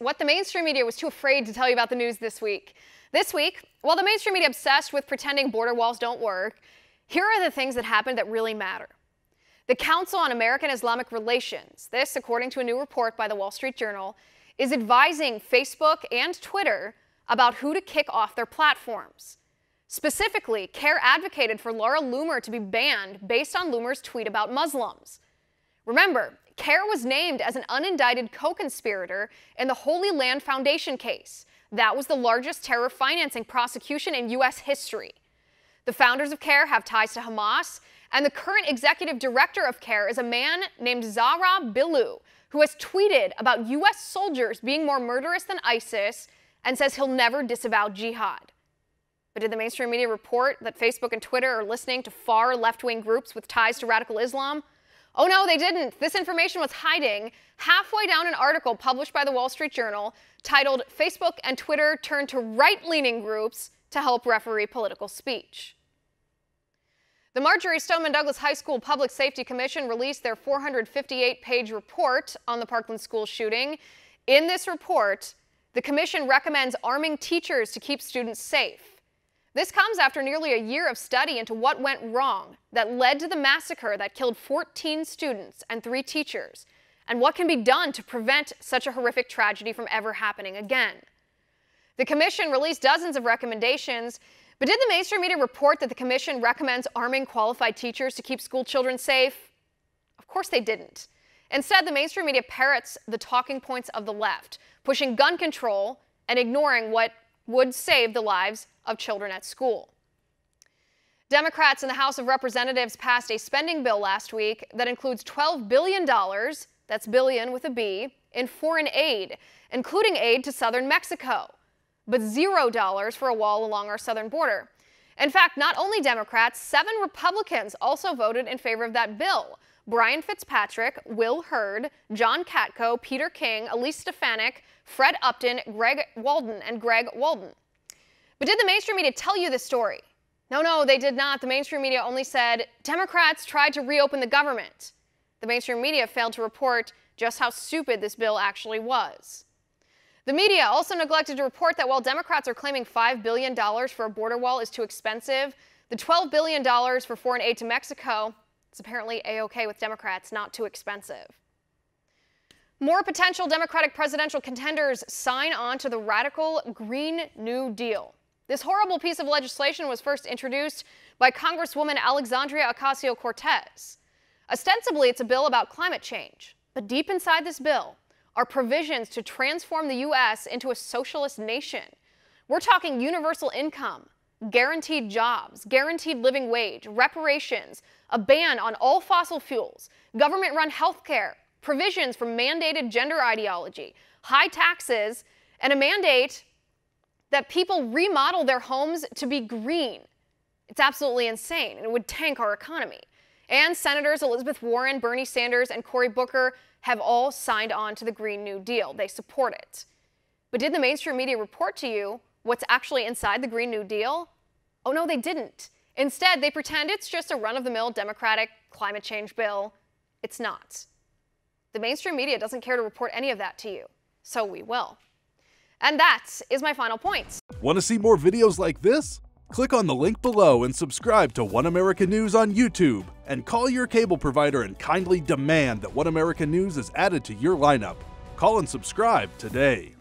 what the mainstream media was too afraid to tell you about the news this week. This week, while the mainstream media obsessed with pretending border walls don't work, here are the things that happened that really matter. The Council on American Islamic Relations, this according to a new report by the Wall Street Journal, is advising Facebook and Twitter about who to kick off their platforms. Specifically, CAIR advocated for Laura Loomer to be banned based on Loomer's tweet about Muslims. Remember, CAIR was named as an unindicted co-conspirator in the Holy Land Foundation case. That was the largest terror financing prosecution in U.S. history. The founders of CAIR have ties to Hamas, and the current executive director of CAIR is a man named Zahra Billoo, who has tweeted about U.S. soldiers being more murderous than ISIS and says he'll never disavow jihad. But did the mainstream media report that Facebook and Twitter are listening to far left-wing groups with ties to radical Islam? Oh no, they didn't. This information was hiding halfway down an article published by the Wall Street Journal titled "Facebook and Twitter Turn to Right-Leaning Groups to Help Referee Political Speech." The Marjory Stoneman Douglas High School Public Safety Commission released their 458-page report on the Parkland school shooting. In this report, the commission recommends arming teachers to keep students safe. This comes after nearly a year of study into what went wrong that led to the massacre that killed 14 students and 3 teachers, and what can be done to prevent such a horrific tragedy from ever happening again. The commission released dozens of recommendations, but did the mainstream media report that the commission recommends arming qualified teachers to keep school children safe? Of course they didn't. Instead, the mainstream media parrots the talking points of the left, pushing gun control and ignoring what would save the lives of children at school. Democrats in the House of Representatives passed a spending bill last week that includes $12 billion, that's billion with a B, in foreign aid, including aid to southern Mexico, but $0 for a wall along our southern border. In fact, not only Democrats, 7 Republicans also voted in favor of that bill. Brian Fitzpatrick, Will Hurd, John Katko, Peter King, Elise Stefanik, Fred Upton, Greg Walden, and Greg Walden. But did the mainstream media tell you this story? No, they did not. The mainstream media only said, Democrats tried to reopen the government. The mainstream media failed to report just how stupid this bill actually was. The media also neglected to report that while Democrats are claiming $5 billion for a border wall is too expensive, the $12 billion for foreign aid to Mexico is apparently A-OK with Democrats, not too expensive. More potential Democratic presidential contenders sign on to the radical Green New Deal. This horrible piece of legislation was first introduced by Congresswoman Alexandria Ocasio-Cortez. Ostensibly, it's a bill about climate change, but deep inside this bill are provisions to transform the U.S. into a socialist nation. We're talking universal income, guaranteed jobs, guaranteed living wage, reparations, a ban on all fossil fuels, government-run health care, provisions for mandated gender ideology, high taxes, and a mandate that people remodel their homes to be green. It's absolutely insane, and it would tank our economy. And Senators Elizabeth Warren, Bernie Sanders, and Cory Booker have all signed on to the Green New Deal. They support it. But did the mainstream media report to you what's actually inside the Green New Deal? Oh no, they didn't. Instead, they pretend it's just a run-of-the-mill Democratic climate change bill. It's not. The mainstream media doesn't care to report any of that to you, so we will. And that is my final point. Want to see more videos like this? Click on the link below and subscribe to One America News on YouTube, and call your cable provider and kindly demand that One America News is added to your lineup. Call and subscribe today.